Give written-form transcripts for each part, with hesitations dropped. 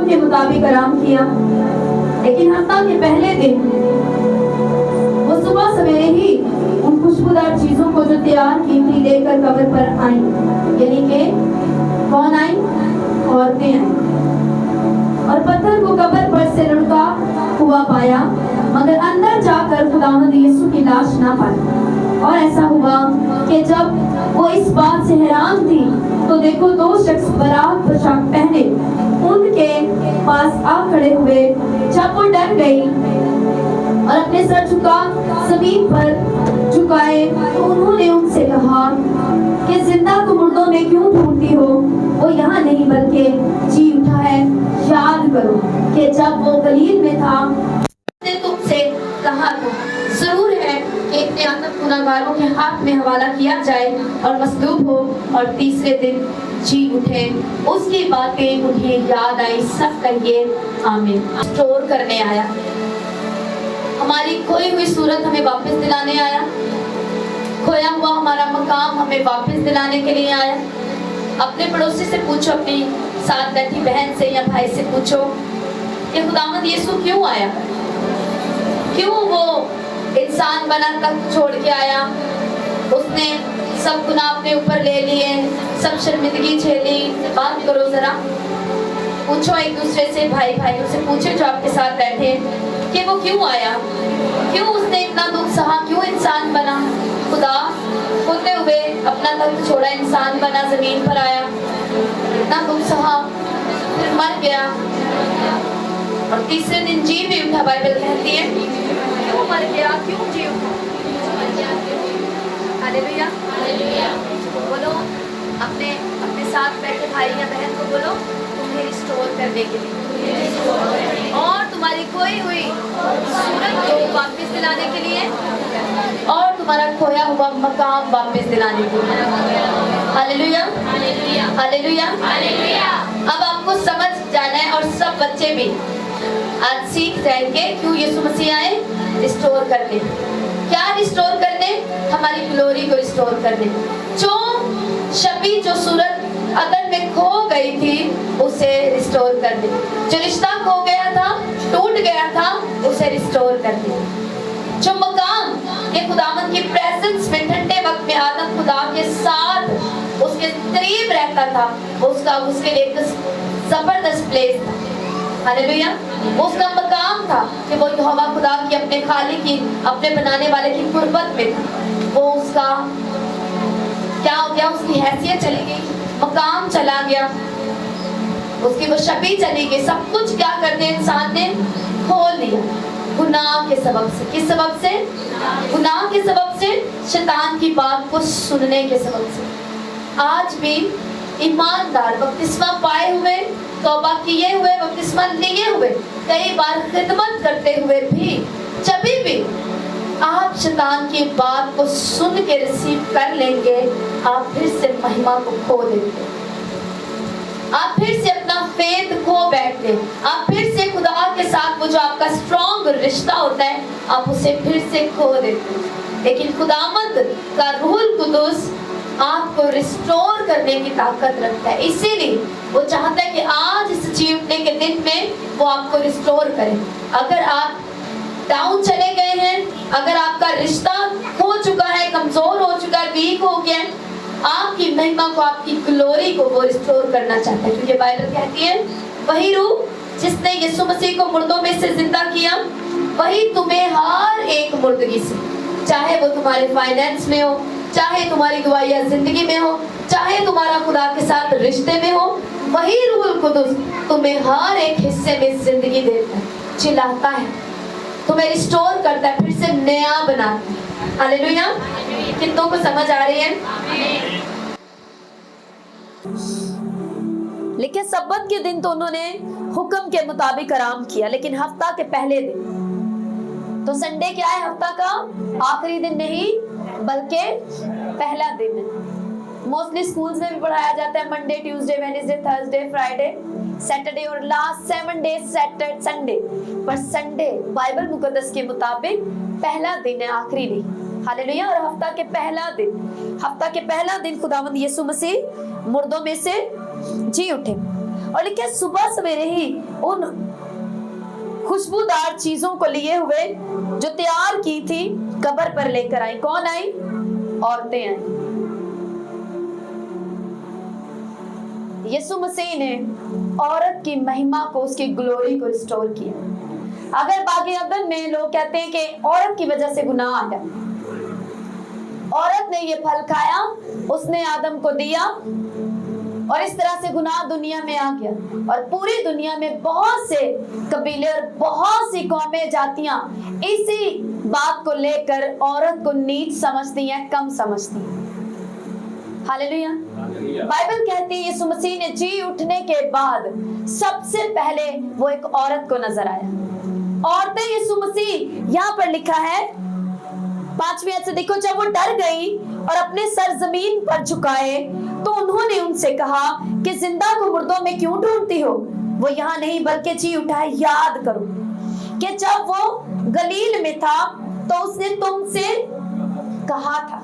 हुक्म के मुताबिक आराम किया। लेकिन हफ्ता के पहले दिन वो सुबह सवेरे ही उन खुशबूदार चीजों को जो तैयार की थी लेकर कब्र पर आई। यानी कि कौन आई? औरतें आई और पत्थर को कब्र पर से लुढ़का हुआ पाया, मगर अंदर जाकर खुदावंद यीशु की लाश ना पाई। और ऐसा हुआ कि जब वो इस बात से हैरान थी तो देखो दो शख्स बारात पोशाक पहने उनके पास आ खड़े हुए। जब वो डर गई और अपने सर झुका जमीन पर झुकाए तो उन्होंने उनसे कहा कि जिंदा को मुर्दों में क्यों ढूंढती हो? वो यहाँ नहीं बल्कि जी उठा है। याद करो कि जब वो गलील में था उसने तुमसे कहा था जरूर है कि इतने आतंक गुनाहगारों के हाथ में हवाला किया जाए और मसलूब हो और तीसरे दिन जी उठे। उसकी बातें उन्हें याद आई। सब कहिए आमीन। स्टोर करने आया, हमारी खोई हुई सूरत हमें वापस दिलाने आया, खोया हुआ हमारा मकाम हमें वापस दिलाने के लिए आया। अपने पड़ोसी से पूछो, अपनी साथ बैठी बहन से या भाई से पूछो कि खुदावंद यीशु क्यों आया, क्यों वो इंसान बना तक छोड़ के आया। उसने सब गुनाह अपने ऊपर ले लिए, सब शर्मिंदगी झेली। बात करो जरा, पूछो एक दूसरे से, भाई भाइयों से पूछे जो आपके साथ बैठे कि वो क्यों आया, क्यों उसने इतना दुख सहा, क्यों इंसान बना। खुदा होते हुए अपना तख्त छोड़ा, इंसान बना, जमीन पर आया, इतना दुख सहा, फिर मर गया और तीसरे दिन जी भी उठा। बाइबल कहती है क्यों मर गया, क्यों जी उठा? Hallelujah, hallelujah. बोलो अपने अपने साथ बैठे भाई या बहन को, बोलो तुम्हें रिस्टोर करने के लिए और तुम्हारी खोई हुई सूरत को वापस दिलाने के लिए और तुम्हारा खोया हुआ मकाम वापस दिलाने के लिए। Hallelujah, hallelujah, hallelujah, hallelujah. अब आपको समझ जाना है और सब बच्चे भी आज सीख जाएंगे क्यों यीशु मसीह आए। रिस्टोर करने, क्या रिस्टोर करने? हमारी ग्लोरी को रिस्टोर करने। जो शबी, जो सूरत अदन में खो गई थी उसे रिस्टोर करने, जो रिश्ता खो गया था, टूट गया था, उसे रिस्टोर करने, जो मकाम ये खुदावंद की प्रेजेंस में ठंडे वक्त में आदम खुदा के साथ उसके करीब रहता था, उसका उसके लिए एक जबरदस्त प्लेस था। हालेलुया। उसका मकाम था कि वो यहोवा खुदा की, अपने खालिक की, अपने बनाने वाले की कुर्बत में था। वो उसका क्या हो गया? उसकी हैसियत चली गई, मकाम चला गया, उसकी वो शबी चली गई। सब कुछ क्या कर दिया इंसान ने? खोल लिया, गुनाह के सबब से। किस सबब से? गुनाह के सबब से, शैतान की बात को सुनने के सबब से। आज भी ईमानदार बपतिस्मा पाए हुए, तौबा किए हुए, बपतिस्मा लिए हुए, कई बार खिदमत करते हुए भी जब भी आप शैतान की बात को सुन के रिसीव कर लेंगे, आप फिर से महिमा को खो देंगे, आप फिर से अपना फेथ खो बैठते, आप फिर से खुदा के साथ वो जो आपका स्ट्रॉन्ग रिश्ता होता है आप उसे फिर से खो देते। लेकिन खुदावंद का रूहुल कुदूस आपको रिस्टोर करने की ताकत रखता है। इसीलिए वो चाहता है कि आज इस जीवने के दिन में वो आपको रिस्टोर करे। अगर आप डाउन चले गए हैं, अगर आपका रिश्ता खो चुका है, कमजोर हो चुका है, वीक हो गया है, आपकी महिमा को, आपकी ग्लोरी को वो रिस्टोर करना चाहता है। क्योंकि बाइबल कहती है वही रूह जिसने यीशु मसीह को मुर्दों में से जिंदा किया, वही तुम्हें हर एक मुर्दगी से, चाहे वो तुम्हारे फाइनेंस में हो, चाहे तुम्हारी गवाहिया जिंदगी में हो, चाहे तुम्हारा खुदा के साथ रिश्ते में हो, वही रूहुल कुदूस तुम्हें हर एक हिस्से में जिंदगी देता है, चिल्लाता है, तुम्हें रिस्टोर करता है, फिर से नया बनाता है। हालेलुया। कितनों को समझ आ रही है? लेकिन सब्बत के दिन तो उन्होंने हुक्म के मुताबिक आराम किया, लेकिन हफ्ता के पहले दिन, तो संडे क्या है? हफ्ता का आखिरी दिन नहीं बल्कि पहला दिन है। मोस्टली स्कूल्स में भी पढ़ाया जाता है Monday, Tuesday, Wednesday, Thursday, Friday, Saturday और लास्ट 7 डेज सैटरडे, संडे। पर संडे बाइबल मुकद्दस के मुताबिक पहला दिन है, आखिरी नहीं। हालेलुया। और हफ्ता के पहला दिन, हफ्ता के पहला दिन खुदावंद यीशु मसीह मुर्दों में से जी उठे और लिखे सुबह सवेरे ही उन खुशबूदार चीजों को लिए हुए जो तैयार की थी कब्र पर लेकर आई। कौन आई? औरतें आई। यीशु मसीह ने औरत की महिमा को, उसकी ग्लोरी को रिस्टोर किया। अगर बाकी अदन में लोग कहते हैं कि औरत की वजह से गुनाह आ गया, औरत ने ये फल खाया, उसने आदम को दिया और इस तरह से गुनाह दुनिया में आ गया और पूरी दुनिया में बहुत से कबीले और बहुत सी कौमें, जातियां इसी बात को लेकर औरत को नीच समझती हैं, कम समझती हैं। हालेलुया। बाइबल कहती है यीशु मसीह ने जी उठने के बाद सबसे पहले वो एक औरत को नजर आया। औरतें यीशु मसीह, यहाँ पर लिखा है 5वीं आयत से देखो, जब वो डर गई और अपने सर जमीन पर झुकाए तो उन्होंने उनसे कहा कि जिंदा को मुर्दों में क्यों ढूंढती हो? वो यहाँ नहीं बल्कि जी उठा है। याद करो कि जब वो गलील में था तो उसने तुमसे कहा था,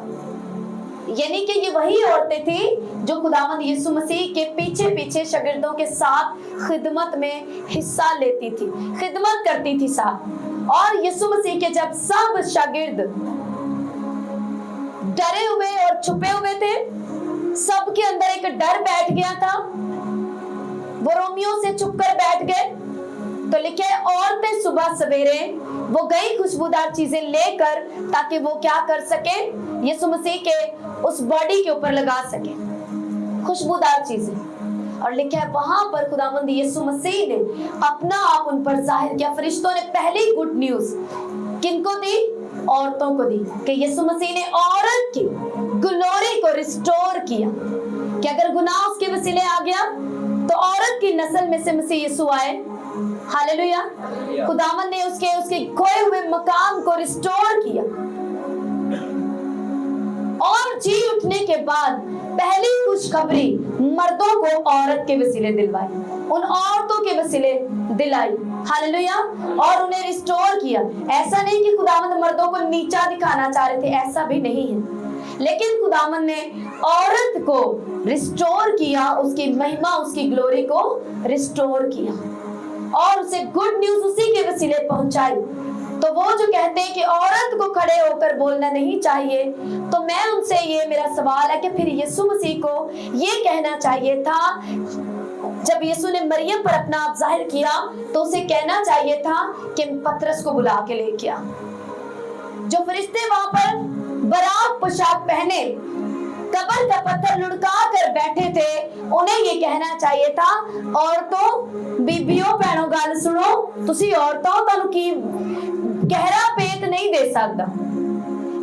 यानी कि ये वही औरतें थी जो खुदावंद यीशु मसीह के पीछे पीछे शागिर्दों के साथ खिदमत में हिस्सा लेती थी, खिदमत करती थी साथ। और यीशु मसीह के जब सब शागिर्द डरे हुए और छुपे हुए थे, सबके अंदर एक डर बैठ गया था, वो रोमियों से छुपकर बैठ गए, तो लिखे औरतें सुबह सवेरे वो गई खुशबूदार चीजें लेकर ताकि वो क्या कर सके, यीशु मसीह के उस बॉडी के ऊपर लगा सके खुशबूदार चीजें। और लिखा है वहां पर खुदावंद यीशु मसीह ने अपना आप उन पर जाहिर किया। फरिश्तों ने पहली गुड न्यूज किनको दी? औरतों को दी कि यीशु मसीह ने औरत की ग्लोरी को रिस्टोर किया कि अगर गुनाह उसके वसीले आ गया तो औरत की नस्ल में से मसीह यीशु आए। हालेलुया। खुदावंद ने उसके खोए हुए मकाम को रिस्टोर किया और जी उठने के बाद पहली खुशखबरी मर्दों को औरत के वसीले दिलवाई, उन औरतों के वसीले दिलाई। हालेलुया। और उन्हें रिस्टोर किया। ऐसा नहीं कि खुदावंद मर्दों को नीचा दिखाना चाह रहे थे, ऐसा भी नहीं है, लेकिन खुदावंद ने औरत को रिस्टोर किया, उसकी महिमा, उसकी ग्लोरी को रिस्टोर किया और उसे गुड न्यूज उसी के वसीले पहुंचाई। तो वो जो कहते हैं कि औरत को खड़े होकर बोलना नहीं चाहिए, तो मैं उनसे ये मेरा सवाल है कि फिर यीशु मसीह को ये कहना चाहिए था, जब यीशु ने मरियम पर अपना आप जाहिर किया तो उसे कहना चाहिए था कि पतरस को बुला के लेके आ। जो फरिश्ते वहां पर बराक पोशाक पहने कब्र का पत्थर लुढ़का कर बैठे थे, उन्हें ये कहना चाहिए था, औरतों बीबियों भैनों गल सुनो, तुसी औरतों तुहानू की गहरा पेट नहीं दे सकता,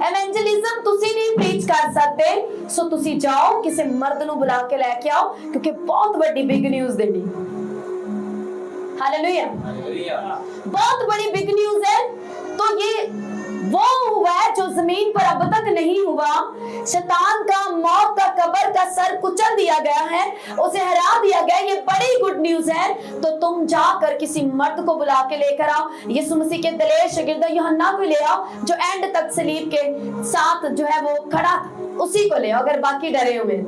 एवेंजलिज्म तुसी नहीं प्रीच कर सकते, सो तुसी जाओ किसी मर्द नू बुला के लेके आओ क्योंकि बहुत बड़ी बिग न्यूज देनी। हालेलुया। बहुत बड़ी बिग न्यूज है। तो ये वो हुआ है जो जमीन पर अब तक नहीं हुआ। शैतान का, मौत का, कब्र का सर कुचल दिया गया है, उसे हरा दिया गया। ये बड़ी गुड न्यूज है। तो तुम जाकर किसी मर्द को बुला के लेकर आओ, यीशु मसीह के दिलेर शागिर्द यूहन्ना को ले आओ जो एंड तक सलीब के साथ जो है वो खड़ा था, उसी को ले आओ। अगर बाकी डरे हुए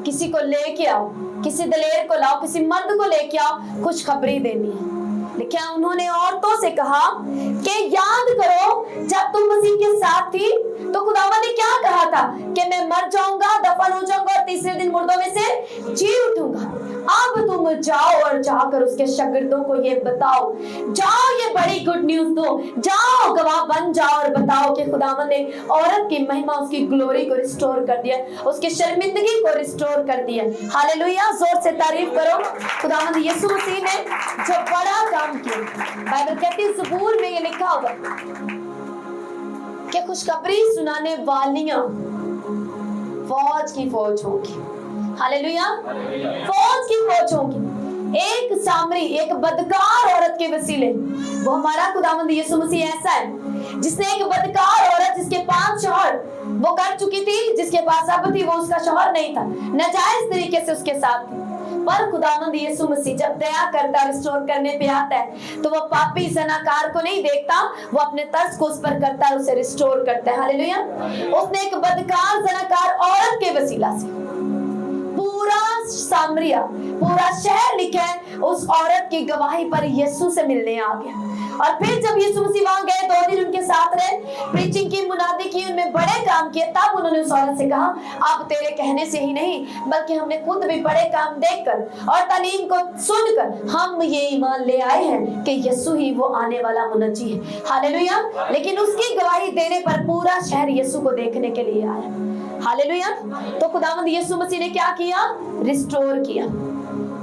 किसी को लेके आओ, किसी दिलेर को लाओ, किसी मर्द को लेके आओ, खुशखबरी देनी है। लिखा उन्होंने औरतों से कहा कि याद करो जब तुम मसीह के साथ थी तो खुदावंद ने क्या कहा था कि मैं मर जाऊंगा, दफन हो जाऊंगा और तीसरे दिन मुर्दों में से जी उठूंगा। अब तुम जाओ और जाकर उसके शागिर्दों को ये बताओ, जाओ ये बड़ी गुड न्यूज दो, जाओ गवाह बन जाओ और बताओ कि खुदावंद ने औरत की महिमा, उसकी ग्लोरी को रिस्टोर कर दिया, उसकी शर्मिंदगी को रिस्टोर कर दिया। हालेलुया। जोर से तारीफ करो। खुदावंद यीशु मसीह ने जो बड़ा काम किया, बाइबल कहती है ज़बूर में ये लिखा होगा कि खुशखबरी सुनाने वालियां फौज की फौज होंगी। हालेलुया। फौज की फौज होंगी। एक सामरी, एक बदकार औरत के वसीले, वो हमारा खुदावंद यीशु मसीह ऐसा है जिसने एक बदकार औरत जिसके 5 शौहर वो कर चुकी थी, जिसके पास अब थी वो उसका शौहर नहीं था, नाजायज तरीके से उसके साथ थी, पर खुदावंद यीशु मसीह जब दया करता, रिस्टोर करने पे आता है तो वो पापी जनाकार को नहीं देखता, वो अपने तर्स को उस पर करता है, उसे रिस्टोर करता है। हालेलुया। उसने एक बदकार जनाकार औरत के वसीला से पूरा सामरिया, पूरा शहर लिखा है उस औरत की गवाही पर यीशु से मिलने आ गया। और फिर जब यीशु मसीह वहां गए, 2 दिन उनके साथ रहे, प्रीचिंग की, मुनादी की, उनमें बड़े काम किए, तब उन्होंने उस औरत से कहा, अब तेरे कहने से ही नहीं बल्कि हमने खुद भी बड़े काम देखकर और तालीम को सुनकर हम ये ईमान ले आए हैं कि यीशु ही वो आने वाला मुनज्जी है। हालेलुया। लेकिन उसकी गवाही देने पर पूरा शहर यीशु को देखने के लिए आया। हालेलुया। तो खुदावंद यीशु मसीह ने क्या किया? रिस्टोर किया,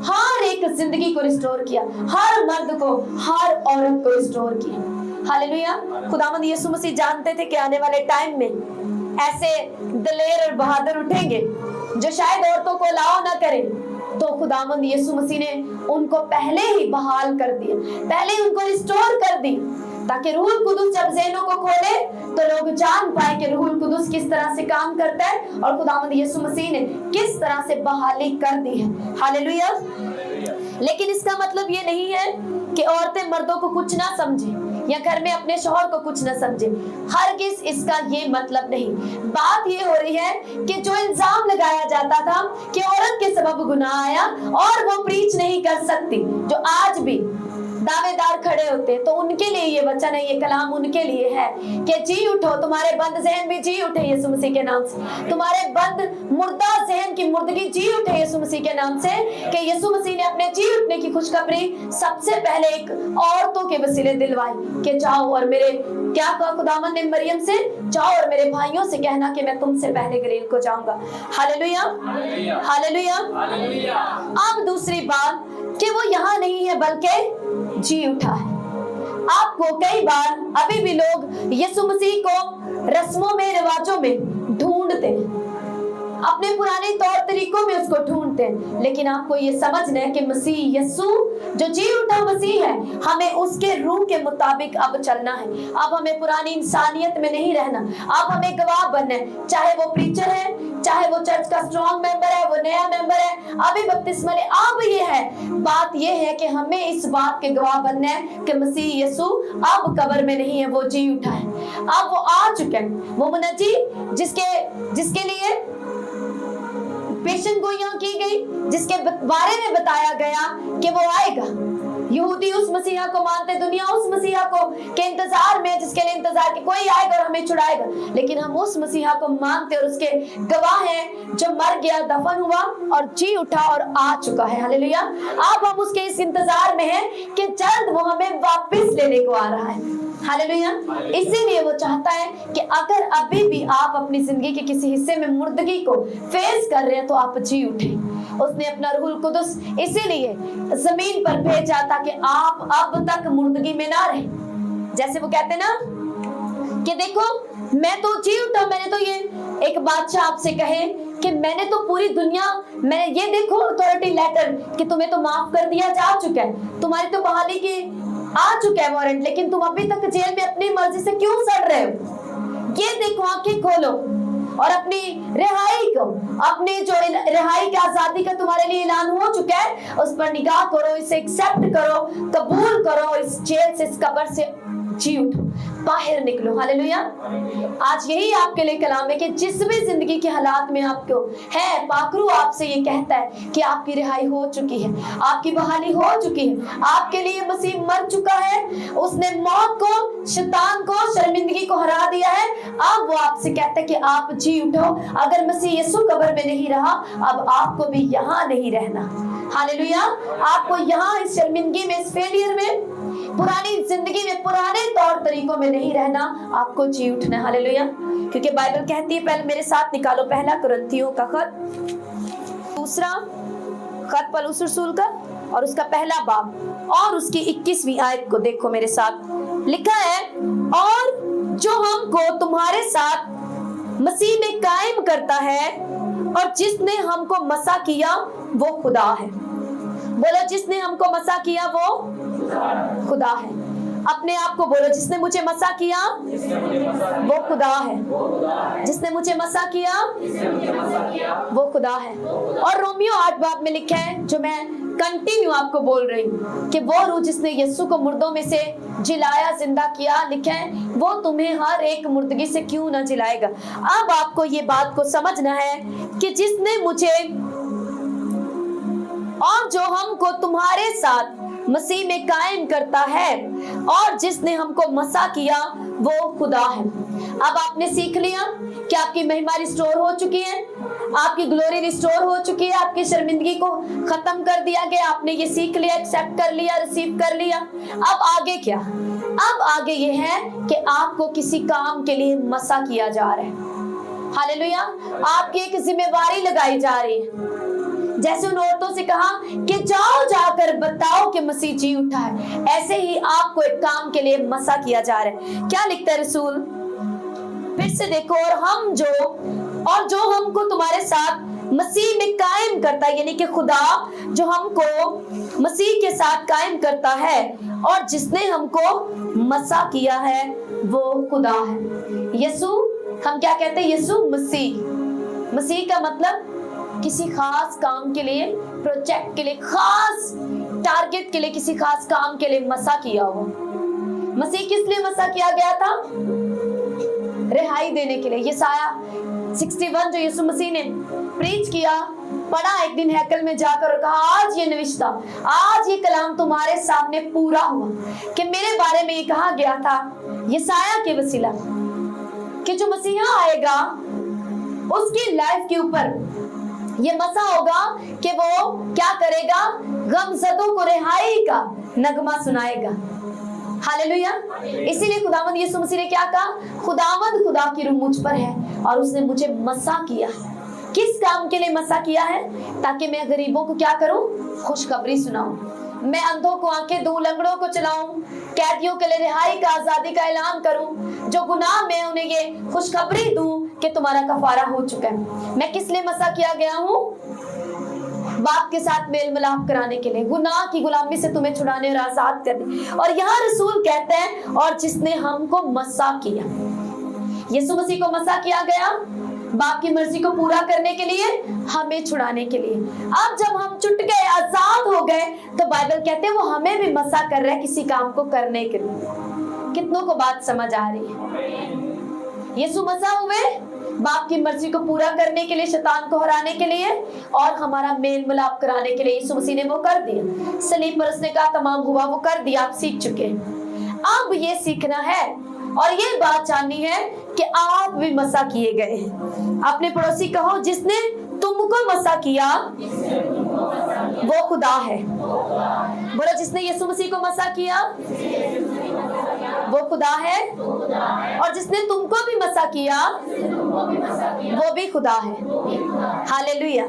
हर एक जिंदगी को रिस्टोर किया, हर मर्द को, हर औरत को रिस्टोर किया। हालेलुया। खुदावंद यीशु मसीह जानते थे कि आने वाले टाइम में ऐसे दलेर और बहादुर उठेंगे जो शायद औरतों को अलाउ ना करें। तो खुदावंद यीशु मसीह ने उनको पहले ही बहाल कर दिया, पहले ही उनको रिस्टोर कर दी, ताकि रूहुल कुदुस जब ज़हनों को खोले तो लोग जान पाए कि रूहुल कुदुस किस तरह से काम करता है और खुदावंद यीशु मसीह ने किस तरह से बहाली कर दी है। हालेलुया। लेकिन इसका मतलब ये नहीं है कि औरतें मर्दों को कुछ ना समझें या घर में अपने शौहर को कुछ ना समझें। हरगिज़ इसका ये मतलब नहीं। बात ये हो रही है कि जो इल्जाम लगाया जाता था कि औरत के सबब गुनाह आया और वो प्रीच नहीं कर सकती, जो आज भी दावेदार खड़े होते हैं, तो उनके लिए ये वचन है, ये कलाम उनके लिए है कि जी उठो, तुम्हारे बंद जहन भी जी उठे यीशु मसीह के नाम से, तुम्हारे बंद मुर्दा जहन की मुर्दगी जी उठे यीशु मसीह के नाम से, कि यीशु मसीह ने अपने जी उठने की खुशखबरी सबसे पहले एक औरतों के वसीले दिलवाई कि जाओ और मेरे, क्या कहा खुदावंद ने मरियम से, जाओ और मेरे भाइयों से कहना कि मैं तुमसे पहले गलील को जाऊंगा। Hallelujah, hallelujah. अब दूसरी बात कि वो यहाँ नहीं है बल्कि जी उठा है। आपको कई बार अभी भी लोग यीशु मसीह को रस्मों में, रिवाजों में ढूंढते हैं, अपने पुराने तौर तरीकों में उसको ढूंढते हैं, लेकिन आपको ये समझना है कि मसीह यीशु जो जी उठा मसीह है, हमें उसके रूह के मुताबिक अब चलना है। अब हमें पुरानी इंसानियत में नहीं रहना, अब हमें गवाह बनना है। चाहे वो प्रीचर है, चाहे वो चर्च का स्ट्रॉन्ग मेंबर है, वो नया मेंबर है, अभी बपतिस्मा ले, अब ये है, बात ये है कि हमें इस बात के गवाह बनना है कि मसीह यीशु अब कब्र में नहीं है, वो जी उठा है, अब वो आ चुके हैं। वो मुनज्जी जिसके लिए पेशन गोइयां की गई, जिसके बारे में बताया गया कि वो आएगा। यहूदी उस मसीहा को मानते, दुनिया उस मसीहा को के इंतजार में, जिसके लिए इंतजार कि कोई आएगा और हमें छुड़ाएगा, लेकिन हम उस मसीहा को मानते और उसके गवाह हैं जो मर गया, दफन हुआ और जी उठा और आ चुका है। हालेलुया। अब हम उसके इस इंतजार में हैं कि जल्द वो हमें वापस लेने को आ रहा है। हालेलुया। इसीलिए वो चाहता है कि अगर अभी भी आप अपनी जिंदगी के किसी हिस्से में मुर्दगी को फेस कर रहे हैं तो आप जी उठें। उसने अपना रूहुल कुदुस इसीलिए जमीन पर भेजा ताकि आप अब तक मुर्दगी में ना रहें। जैसे वो कहते ना कि देखो मैं तो जी उठा, मैंने तो ये एक बादशाह आपसे कहे कि मैंने तो पूरी दुनिया, मैंने ये देखो अथॉरिटी लेटर कि तुम्हें तो माफ कर दिया जा चुका है, तुम्हारी तो बहाली की आ चुका है वारंट, लेकिन तुम अभी तक जेल में अपनी मर्जी से क्यों सड़ रहे हो? ये देखो, आंखें खोलो और अपनी रिहाई को, अपनी जो रिहाई की आजादी का तुम्हारे लिए ऐलान हो चुका है, उस पर निगाह करो, इसे एक्सेप्ट करो, कबूल करो, इस जेल से, इस कब्र से जी उठो, बाहर निकलो। हालेलुया। आज यही आपके लिए कलाम है कि जिस भी जिंदगी के हालात में आपको है, पाकरू आपसे ये कहता है कि आपकी रिहाई हो चुकी है, आपकी बहाली हो चुकी है, आपके लिए मसीह मर चुका है, उसने मौत को, शैतान को, शर्मिंदगी को हरा दिया है। अब वो आपसे कहता है कि आप जी उठो। अगर मसीह यीशु कब्र में नहीं रहा, अब आपको भी यहाँ नहीं रहना। हालेलुया। आपको यहाँ इस शर्मिंदगी में, इस फेलियर में, पुरानी जिंदगी में, पुराने तौर तरीकों में नहीं रहना, आपको जी उठना। हालेलुया। क्योंकि बाइबल कहती है, पहले मेरे साथ निकालो पहला कुरिन्थियों का खत, दूसरा खत पौलुस रसूल का और उसका पहला बाब और उसकी 21वीं आयत को देखो मेरे साथ। लिखा है, और जो हमको तुम्हारे साथ मसीह में कायम करता है और जिसने हमको मसा किया वो खुदा है। बोलो, जिसने हमको मसा किया वो खुदा है। अपने आप को बोलो, जिसने मुझे मसा किया वो खुदा है। जिसने मुझे मसा किया वो खुदा है। और रोमियो 8 बाब में लिखा है, जो मैं कंटिन्यू आपको बोल रही हूँ, कि वो रूह जिसने यीशु को मुर्दों में से जिलाया, जिंदा किया, लिखा है, वो तुम्हें हर एक मुर्दगी से क्यों ना जिलाएगा। अब आपको ये बात को समझना है कि जिसने मुझे और जो हमको तुम्हारे साथ मसीह में कायम करता है, और जिसने हमको मसा किया वो खुदा है। अब आपने सीख लिया कि आपकी महिमा रिस्टोर हो चुकी है, आपकी ग्लोरी रिस्टोर हो चुकी है, आपकी शर्मिंदगी को खत्म कर दिया गया। आपने ये सीख लिया, एक्सेप्ट कर लिया, रिसीव कर लिया। अब आगे क्या? अब आगे ये है कि आपको किसी काम के लिए मसा किया जा रहा है। हालेलुया। आपकी एक जिम्मेवारी लगाई जा रही है। जैसे उन औरतों से कहा कि जाओ जाकर बताओ कि मसीह जी उठा है, ऐसे ही आपको एक काम के लिए मसा किया जा रहा है। क्या लिखता है रसूल? फिर से देखो, और जो हमको तुम्हारे साथ मसीह में कायम करता है, यानी कि खुदा जो हमको मसीह के साथ कायम करता है, और जिसने हमको मसा किया है वो खुदा है। यीशु, हम क्या कहते हैं? यीशु मसीह। मसीह का मतलब किसी खास काम के लिए, प्रोजेक्ट के लिए, खास टारगेट के लिए, किसी खास काम के लिए मसा किया हो। मसीह किस लिए मसा किया गया था? रिहाई देने के लिए। यशाया 61 जो यीशु मसीह ने प्रीच किया, पढ़ा एक दिन हैकल में जाकर और कहा, आज ये नविश्ता, आज ये कलाम तुम्हारे सामने पूरा हुआ कि मेरे बारे में ये कहा गया था यशाया के वसीला कि जो मसीहा आएगा उसकी लाइफ के ऊपर ये मसा होगा कि वो क्या करेगा? गमज़दों को रिहाई का नगमा सुनाएगा। हालेलुया। इसीलिए खुदावंद यीशु मसीह ने क्या कहा? खुदावंद खुदा की रूह मुझ पर है और उसने मुझे मसा किया। किस काम के लिए मसा किया है? ताकि मैं गरीबों को क्या करूं? खुशखबरी सुनाऊं। मैं अंधों को आंखें दूं, लंगड़ों को चलाऊं, कैदियों के लिए रिहाई का, आजादी का ऐलान करूं, जो गुनाह में उन्हें ये खुशखबरी दूं कि तुम्हारा कफारा हो चुका है। मैं किस लिए मसा किया गया हूं? बाप के साथ मेल मिलाप कराने के लिए, गुनाह की गुलामी से तुम्हें छुड़ाने और आजाद करने। और यहाँ रसूल कहते हैं, और जिसने हमको मसा किया। यीशु मसीह को मसा किया गया बाप की मर्जी को पूरा करने के लिए, हमें छुड़ाने के लिए। अब जब हम छुट गए, आजाद हो गए, तो बाइबल कहते हैं वो हमें भी मसा कर रहा है किसी काम को करने के लिए। कितनों को बात समझ आ रही है? यीशु मसा हुए बाप की मर्जी को पूरा करने के लिए, शैतान को हराने के लिए और हमारा मेल मिलाप कराने के लिए। यीशु मसीह ने वो कर दिया। सलीब पर उसने कहा तमाम हुआ, वो कर दिया, आप सीख चुके हैं। अब ये सीखना है और ये बात जाननी है कि आप भी मसा किए गए हैं। अपने पड़ोसी कहो, जिसने तुमको मसा किया वो खुदा है। बोलो, जिसने यीशु मसीह को मसा किया वो खुदा है, और जिसने तुमको भी मसा किया वो भी खुदा है। हालेलुया।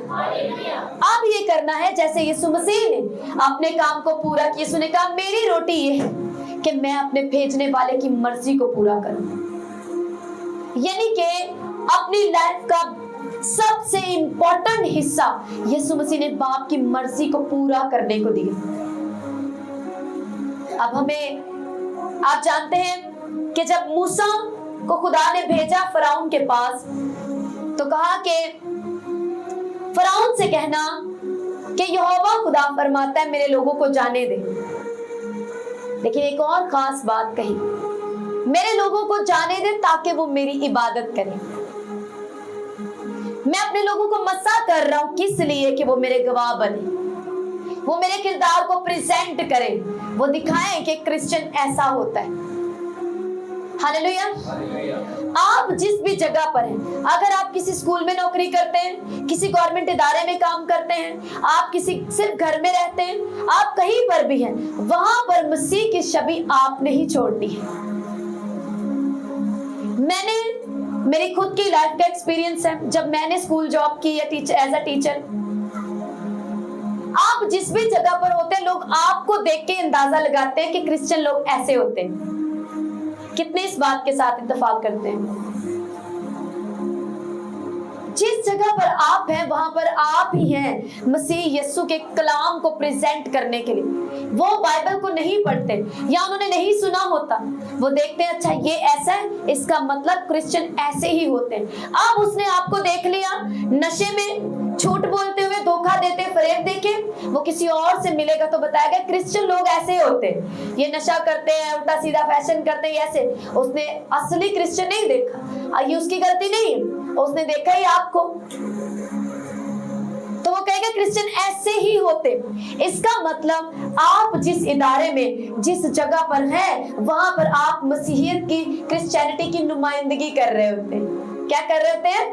अब ये करना है जैसे यीशु मसीह ने अपने काम को पूरा किया। यीशु ने कहा, मेरी रोटी ये है कि मैं अपने भेजने वाले की मर्जी को पूरा करूं। यानी कि अपनी लाइफ का सबसे इंपॉर्टेंट हिस्सा यीशु मसीह ने बाप की मर्जी को पूरा करने को दिया। अब हमें, आप जानते हैं कि जब मूसा को खुदा ने भेजा फराउन के पास, तो कहा कि फराउन से कहना कि यहोवा खुदा फरमाता है मेरे लोगों को जाने दे। लेकिन एक और खास बात कही, मेरे लोगों को जाने दे ताकि वो मेरी इबादत करें। मैं अपने लोगों को मसा कर रहा हूं, किस लिए? कि वो मेरे गवाह बने, वो मेरे किरदार को प्रेजेंट करें, वो दिखाएं कि क्रिश्चियन ऐसा होता है। हालेलुया। आप जिस भी जगह पर हैं, अगर आप किसी स्कूल में नौकरी करते हैं, किसी गवर्नमेंट इदारे में काम करते हैं, आप किसी सिर्फ घर में रहते हैं, आप कहीं पर भी हैं, वहां पर मसीह की छवि आपने ही छोड़नी है। मेरी खुद की लाइफ का एक्सपीरियंस है, जब मैंने स्कूल जॉब की है एज अ टीचर, आप जिस भी जगह पर होते हैं, लोग आपको देख के अंदाजा लगाते हैं कि क्रिश्चियन लोग ऐसे होते हैं। कितने इस बात के साथ इत्तेफाक करते हैं? जिस जगह पर आप हैं वहां पर आप ही हैं मसीह यीशु के कलाम को प्रेजेंट करने के लिए। वो बाइबल को नहीं पढ़ते या उन्होंने नहीं सुना होता, वो देखते हैं अच्छा ये ऐसा है, इसका मतलब क्रिश्चियन ऐसे ही होते हैं। अब उसने आपको देख लिया नशे में, झूठ बोलते हुए, धोखा देते, फरेब देके, वो किसी और से मिलेगा तो बताएगा क्रिश्चियन लोग ऐसे होते हैं, ये नशा करते हैं, उल्टा सीधा फैशन करते हैं, ऐसे। उसने असली क्रिश्चियन नहीं देखा, ये उसकी गलती नहीं है, उसने देखा ही आपको। तो वो कहेगा क्रिश्चियन ऐसे ही होते। इसका मतलब आप जिस इदारे में, जिस जगह पर हैं, वहां पर आप मसीहियत की, क्रिश्चियनिटी की नुमाइंदगी कर रहे होते हैं। क्या कर रहे होते हैं?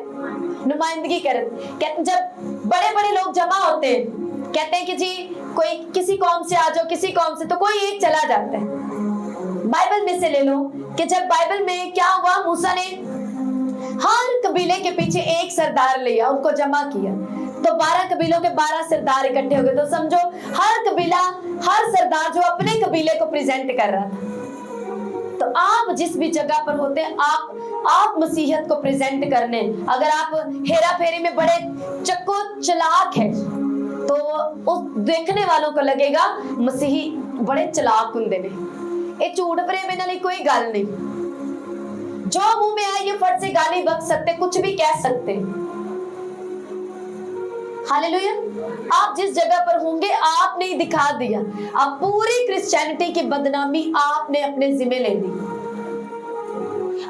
नुमाइंदगी कर रहे। कहते जब बड़े बड़े लोग जमा होते हैं, कहते हैं कि जी कोई किसी कौम से आ जाओ, किसी कौम से, तो कोई एक चला जाता है। बाइबल में से ले लो कि जब बाइबल में क्या हुआ, मूसा ने हर कबीले के पीछे एक सरदार लिया, उनको जमा किया, तो 12 कबीलों के 12 सरदार इकट्ठे हो गए। तो समझो हर कबीला, हर सरदार जो अपने कबीले को प्रेजेंट कर रहा था। तो आप जिस भी जगह पर होते हैं, आप मसीहत को प्रेजेंट करने, अगर आप हेरा फेरी में बड़े चक्को चलाक हैं, तो उस देखने वालों को लगेगा मसीही बड़े चलाक हुंदे ने। ये झूठ प्रेम इन्हां लई कोई गल नहीं। जो मुंह में आए ये फट से गाली बक सकते, कुछ भी कह सकते। हालेलुया। आप जिस जगह पर होंगे आपने ही दिखा दिया, अब पूरी क्रिश्चियनिटी की बदनामी आपने अपने जिम्मे ले ली।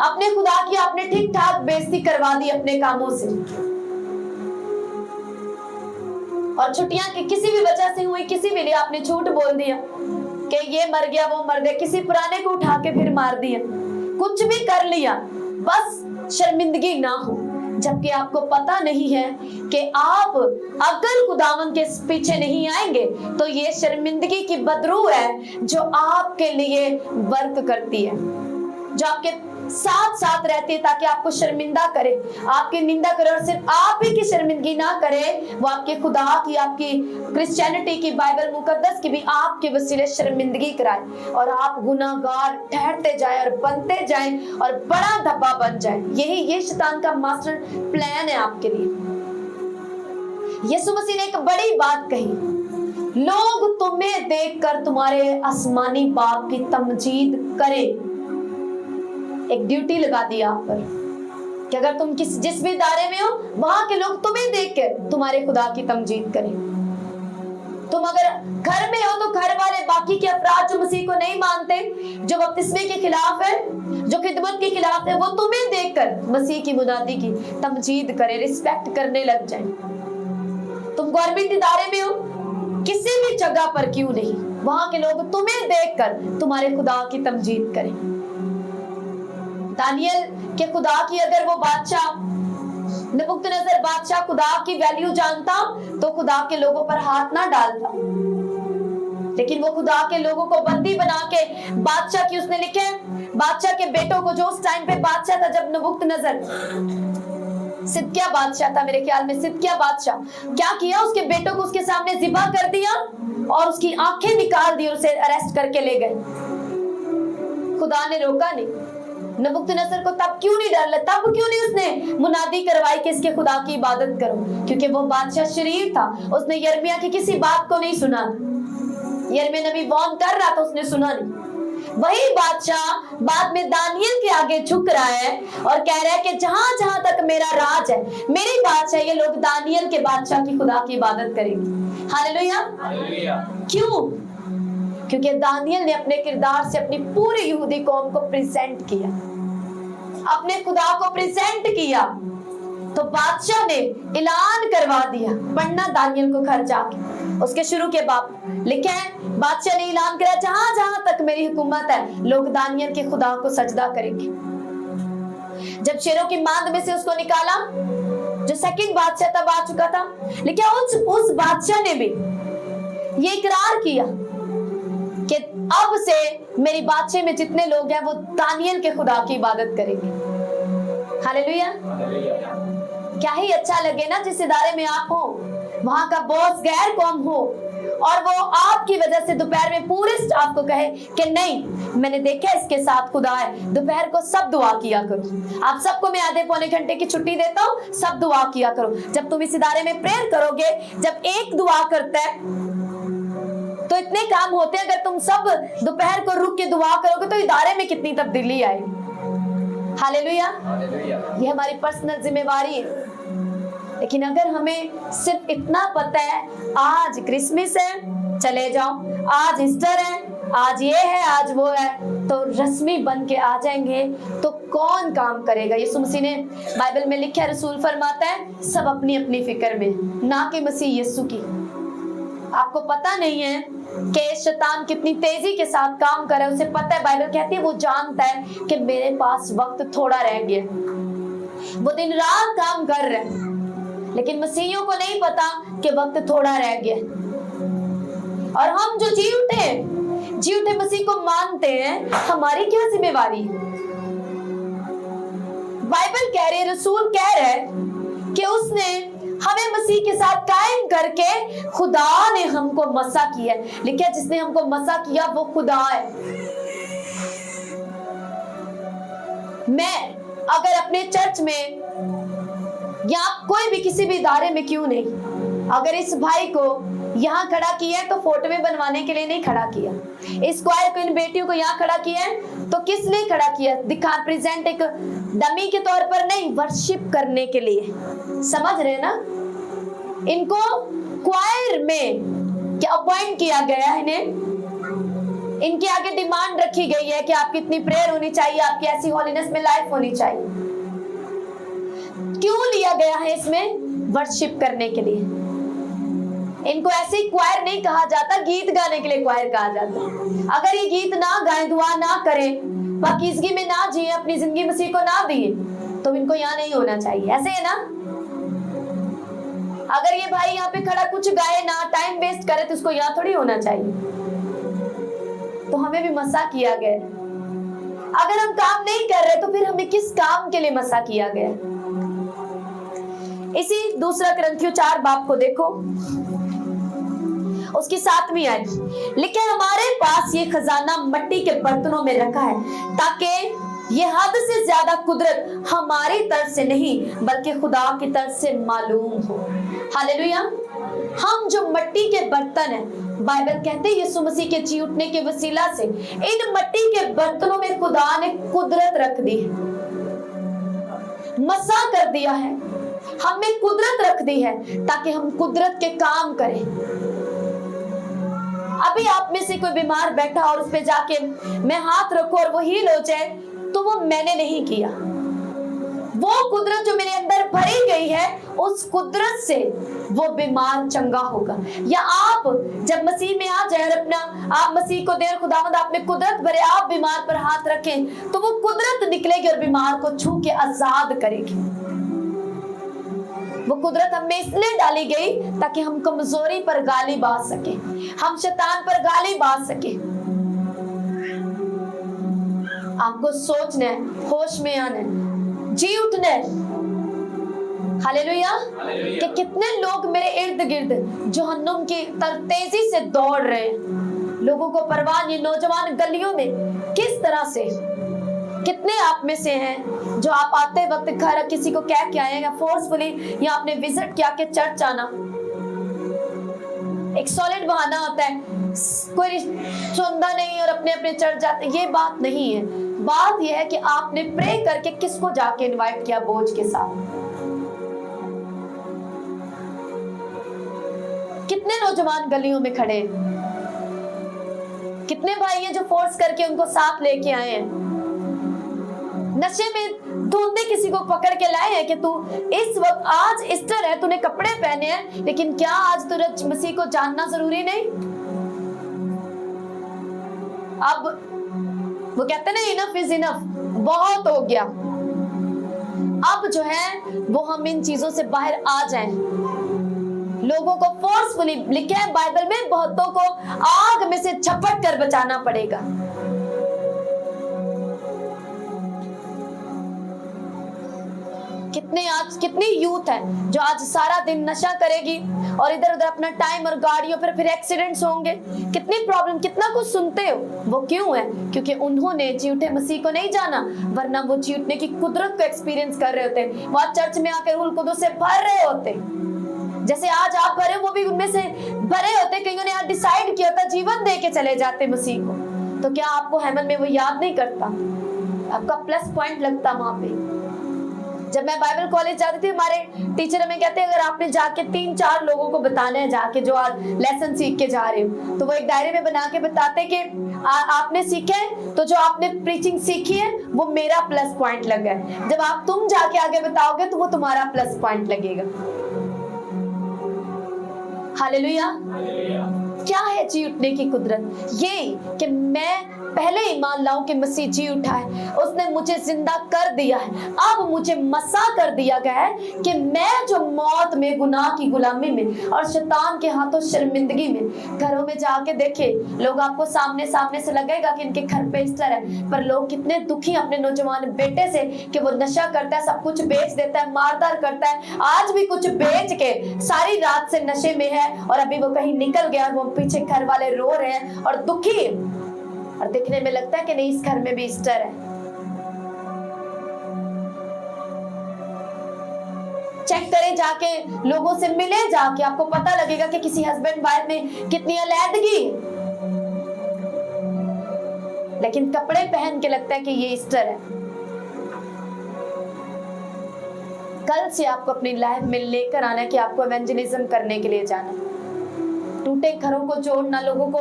अपने खुदा की आपने ठीक ठाक बेइज्जती करवा दी अपने कामों से। और छुट्टियां की किसी भी वजह से हुई, किसी भी लिए आपने झूठ बोल दिया कि ये मर गया, वो मर गया, किसी पुराने को उठा के फिर मार दिया, कुछ भी कर लिया, बस शर्मिंदगी ना हो। जबकि आपको पता नहीं है कि आप अगर खुदावन के पीछे नहीं आएंगे तो ये शर्मिंदगी की बदबू है जो आपके लिए वर्क करती है, जो आपके साथ साथ रहती है ताकि आपको शर्मिंदा करे, आपकी निंदा करे, और सिर्फ आप ही की शर्मिंदगी ना करे, वो आपके खुदा की, आपकी क्रिश्चियनिटी की, बाइबल मुकद्दस की भी आपके वसीले शर्मिंदगी कराए और आप गुनाहगार ठहरते जाए और बनते जाए और बड़ा धब्बा बन जाए। यही ये शैतान का मास्टर प्लान है आपके लिए। यीशु मसीह ने एक बड़ी बात कही, लोग तुम्हें देखकर तुम्हारे आसमानी बाप की तमजीद करें। एक ड्यूटी लगा दी आप पर कि अगर तुम जिस भी दायरे में हो, वहां के लोग तुम्हें देखकर तुम्हारे खुदा की तमजीद करें। तुम अगर घर में हो तो घर वाले, बाकी के अफराद जो मसीह को नहीं मानते, जो बपतिस्मे के खिलाफ है, जो खिदमत के खिलाफ है, वो तुम्हें देखकर मसीह की मुनादी की तमजीद करें, रिस्पेक्ट करने लग जाएं। तुम गवर्नमेंट इदारे में हो, किसी भी जगह पर क्यों नहीं, वहां के लोग तुम्हें देखकर तुम्हारे खुदा की तमजीद करें। दानियल के खुदा की अगर वो बादशाह नबूकदनेस्सर बादशाह खुदा की वैल्यू जानता तो खुदा के लोगों पर हाथ ना डालता, लेकिन वो खुदा के लोगों को बंदी बना के बादशाह की, उसने लिखे बादशाह के बेटों को, जो उस टाइम पे बादशाह था जब नबूकदनेस्सर, सिदकिय्याह बादशाह था मेरे ख्याल में, सिदकिय्याह बादशाह, क्या किया, उसके बेटों को उसके सामने ज़िबा कर दिया और उसकी आंखें निकाल दी, उसे अरेस्ट करके ले गए। खुदा ने रोका नहीं। नबूकदनेस्सर को तब क्यों नहीं डर लगा, तब क्यों नहीं उसने मुनादी करवाई कि इसके खुदा की इबादत करो, क्योंकि वो बादशाह शरीर था, उसने यिर्मयाह की किसी बात को नहीं सुना। यिर्मयाह नबी वार्न कर रहा था, उसने सुना नहीं। वही बादशाह बाद में दानियल के आगे झुक रहा है और कह रहा है कि जहां जहां तक मेरा राज है, मेरी बादशाह, ये लोग दानियल के बादशाह की खुदा की इबादत करेंगे। हालेलुया। क्यों? क्योंकि दानियल ने अपने किरदार से अपनी पूरी यहूदी कौम को प्रेजेंट किया, अपने खुदा को प्रेजेंट किया। तो बादशाह ने ऐलान करवा दिया, पढ़ना दानियल को घर जाके, उसके शुरू के बाब लिखे हैं, बादशाह ने ऐलान किया जहां जहां तक मेरी हुकूमत है, लोग दानियल के खुदा को सजदा करेंगे। जब शेरों की मांद में से उसको निकाला, जो सेकंड बादशाह तब आ चुका था, लेकिन उस बादशाह ने भी ये इकरार किया कि अब से मेरी बादशाह में जितने लोग हैं वो दानियल के खुदा की इबादत करेंगे। हालेलुया। क्या ही अच्छा लगे ना जिस इदारे में आप हो, वहां का बॉस गैर कौम हो और वो आपकी वजह से दोपहर में पूरे स्टाफ को कहे कि नहीं, मैंने देखा इसके साथ खुदा है, दोपहर को सब दुआ किया करो। आप सबको मैं आधे पौने घंटे की छुट्टी देता हूँ, सब दुआ किया करो। जब तुम इस इदारे में प्रेयर करोगे, जब एक दुआ करता है तो इतने काम होते हैं, अगर तुम सब दोपहर को रुक के दुआ करोगे तो इदारे में कितनी तब्दीली आएगी। हालेलुया। ये हमारी पर्सनल जिम्मेवारी है। लेकिन अगर हमें सिर्फ इतना पता है, आज क्रिसमस है, चले जाओ, आज ईस्टर है, आज ये है आज वो है, तो रस्मी बन के आ जाएंगे तो कौन काम करेगा। यीशु मसीह ने बाइबल में लिखा है, रसूल फरमाता है सब अपनी अपनी फिक्र में, ना कि मसीह यीशु की। आपको पता नहीं है कि शैतान कितनी तेजी के साथ काम कर रहा है, उसे पता है, बाइबल कहती है वो जानता है कि मेरे पास वक्त थोड़ा रह गया, वो दिन रात काम कर रहा है, लेकिन मसीहियों को नहीं पता कि वक्त थोड़ा रह गया। और हम जो जी उठे मसीह को मानते हैं, हमारी क्या जिम्मेवारी है? बाइबल कह रही है, रसूल कह रहा है कि उसने हमें मसीह के साथ कायम करके खुदा ने हमको मसा किया है। लिखा जिसने हमको मसा किया वो खुदा है। मैं अगर अपने चर्च में या कोई भी किसी भी इदारे में क्यों नहीं, अगर इस भाई को यहाँ खड़ा किया है तो फोटो में बनवाने के लिए नहीं खड़ा किया, इस क्वायर को, इन बेटियों को यहाँ खड़ा किया है तो किस लिए खड़ा किया? दिखा, प्रेजेंट एक डमी के तौर पर नहीं, वर्शिप करने के लिए। समझ रहे ना? इनको क्वायर में क्या अपॉइंट किया गया है, इन्हें इनके आगे डिमांड रखी गई है कि आपकी इतनी प्रेयर होनी चाहिए, आपकी ऐसी हॉलीनेस में लाइफ होनी चाहिए। क्यों लिया गया है इसमें? वर्शिप करने के लिए। इनको ऐसे ही क्वायर नहीं कहा जाता, गीत गाने के लिए क्वायर कहा जाता। अगर ये गीत ना गाएं, दुआ ना करें, पाकीज़गी में ना जिए, अपनी जिंदगी मसीह को ना दिए, तो इनको यहाँ नहीं होना चाहिए। ऐसे है ना? अगर ये भाई यहाँ पे खड़ा कुछ गाए ना, टाइम वेस्ट करे, तो उसको यहाँ थोड़ी होना चाहिए। तो हमें भी मसा किया गया। अगर हम काम नहीं कर रहे तो फिर हमें किस काम के लिए मसा किया गया? इसी दूसरा कुरिन्थियों 4 बाब को देखो, उसकी 7वीं आयत लिखे, हमारे पास ये खजाना मिट्टी के बर्तनों में रखा है ताकि ये हद से ज्यादा कुदरत हमारी तरफ से नहीं बल्कि खुदा की तरफ से मालूम हो। हालेलुया। हम जो मिट्टी के बर्तन हैं, बाइबल कहते हैं यीशु मसीह के जी उठने के वसीला से इन मिट्टी के बर्तनों में खुदा ने कुदरत रख दी है, मसा कर दिया है, हमें कुदरत रख दी है ताकि हम कुदरत के काम करें। अभी आप में से कोई बीमार बैठा और उस पे जाके मैं हाथ रखूं और वो हील हो जाए, तो वो मैंने नहीं किया। वो कुदरत जो मेरे अंदर भरी गई है, उस कुदरत से वो बीमार चंगा होगा। या आप जब मसीह में आ जाए और अपना आप मसीह को देर खुदावंद आपने कुदरत भरे, आप बीमार पर हाथ रखें तो वो कुदरत निकलेगी और बीमार को छू के आजाद करेगी। वो कुदरत हमें इसलिए डाली गई ताकि हम कमजोरी पर गाली बाज सके, हम शैतान पर गाली बाज सके। आपको सोचना है, होश में आना है, जी उठना है। हालेलुया। कि कितने लोग मेरे इर्द गिर्द जहन्नुम की तरफ तेजी से दौड़ रहे हैं, लोगों को परवाह नहीं। नौजवान गलियों में किस तरह से, कितने आप में से हैं जो आप आते वक्त घर किसी को कह के आए या फोर्सफुली या आपने विजिट किया के चर्च आना, एक सॉलिड बहाना होता है, कोई सुनता नहीं और अपने अपने चर्च जाते। ये बात नहीं है। बात यह है कि आपने प्रे करके किसको जाके इनवाइट किया बोझ के साथ। कितने नौजवान गलियों में खड़े, कितने भाई हैं जो फोर्स करके उनको साथ लेके आए हैं। नशे में ढूंढते किसी को पकड़ के लाए हैं कि तू इस वक्त, आज ईस्टर है, तूने कपड़े पहने हैं, लेकिन क्या आज तुझे मसीह को जानना जरूरी नहीं? अब वो कहते ना इनफ इज इनफ, बहुत हो गया। अब जो है वो हम इन चीजों से बाहर आ जाएं। लोगों को फोर्सफुली, लिखे है बाइबल में, बहुतों को आग में से झपट कर बचाना पड़ेगा। कितनी यूथ है जो आज सारा दिन नशा करेगी और इधर उधर अपना टाइम और गाड़ियों पर, फिर एक्सीडेंट्स होंगे, कितनी प्रॉब्लम, कितना कुछ सुनते हो। वो क्यों है? क्योंकि उन्होंने जी उठे मसीह को नहीं जाना, वरना वो जी उठने की कुदरत को एक्सपीरियंस कर रहे होते, वहां चर्च में आकर रूह कुदुस से भर रहे होते। जैसे आज आप भरे, वो भी उनमें से भरे होते। कईयों ने आज डिसाइड किया था जीवन दे के चले जाते मसीह को। तो क्या आपको हेवन में वो याद नहीं करता? आपका प्लस पॉइंट लगता वहां पे। जब मैं बाइबल कॉलेज जाती थी, हमारे टीचर हमें कहते हैं अगर आपने जाके 3-4 लोगों को बताना है जाके जो आज लेसन सीख के जा रहे हो, तो वो एक डायरी में बना के बताते कि आपने सीखा है तो जो आपने प्रीचिंग सीखी है वो मेरा प्लस पॉइंट लगा है, जब आप तुम जाके आगे बताओगे तो वो तुम्हारा प्लस पॉइंट लगेगा। हालेलुया। क्या है जी उठने की कुदरत? ये कि मैं पहले ईमान लाऊं कि मसीह जी उठा है, उसने मुझे जिंदा कर दिया है, अब मुझे मसा कर दिया गया है कि मैं जो मौत में, गुनाह की गुलामी में और शैतान के हाथों शर्मिंदगी में, घरों में जाके देखे लोग आपको सामने सामने से लगेगा कि इनके घर पे इस तरह है, पर लोग कितने दुखी अपने नौजवान बेटे से कि वो नशा करता है, सब कुछ बेच देता है, मारदार करता है, आज भी कुछ बेच के सारी रात से नशे में है और अभी वो कहीं निकल गया, वो पीछे घर वाले रो रहे हैं और दुखी, और दिखने में लगता है कि नहीं इस घर में भी ईस्टर है। चेक करें जाके, लोगों से मिले जाके, आपको पता लगेगा कि किसी हस्बैंड वाइफ में कितनी अलैदगी, लेकिन कपड़े पहन के लगता है कि ये ईस्टर है। कल से आपको अपनी लाइफ में लेकर आना है कि आपको एवेंजलिज्म करने के लिए जाना है, टूटे घरों को जोड़ना, लोगों को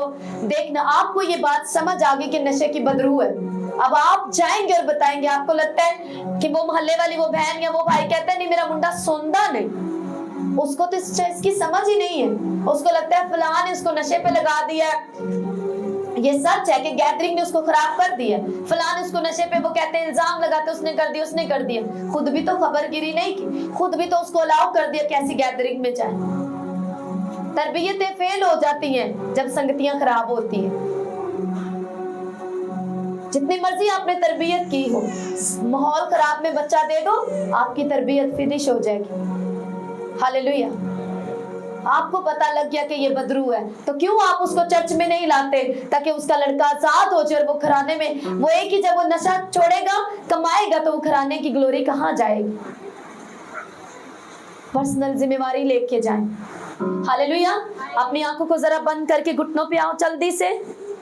देखना। आपको ये बात समझ आ गई कि नशे की बदबू है, अब आप जाएंगे और बताएंगे। आपको लगता है कि वो मोहल्ले वाली वो बहन या वो भाई कहता है नहीं मेरा मुंडा सुनता नहीं, उसको तो इस चीज की समझ ही नहीं है, उसको लगता है फलां ने उसको नशे पे लगा दिया, ये सच है कि गैदरिंग ने उसको खराब कर दिया, फलां ने उसको नशे पे, वो कहते हैं इल्जाम लगाते उसने कर दिया, उसने कर दिया, खुद भी तो खबरगिरी नहीं की, खुद भी तो उसको अलाउ कर दिया कैसी गैदरिंग में जाए। तरबियतें फेल हो जाती हैं जब संगतियां खराब होती हैं। जितनी मर्जी आपने तरबियत की हो, माहौल खराब में बच्चा दे दो, आपकी तरबियत फिनिश हो जाएगी। हालेलुया। आपको पता लग गया कि ये बदरू है, तो क्यों आप उसको चर्च में नहीं लाते ताकि उसका लड़का आजाद हो जाए और वो घराने में, वो एक ही जब वो नशा छोड़ेगा, कमाएगा, तो वो घराने की ग्लोरी कहाँ जाएगी? पर्सनल जिम्मेवारी लेके जाएं। हालेलुया। अपनी आंखों को जरा बंद करके घुटनों पे आओ जल्दी से।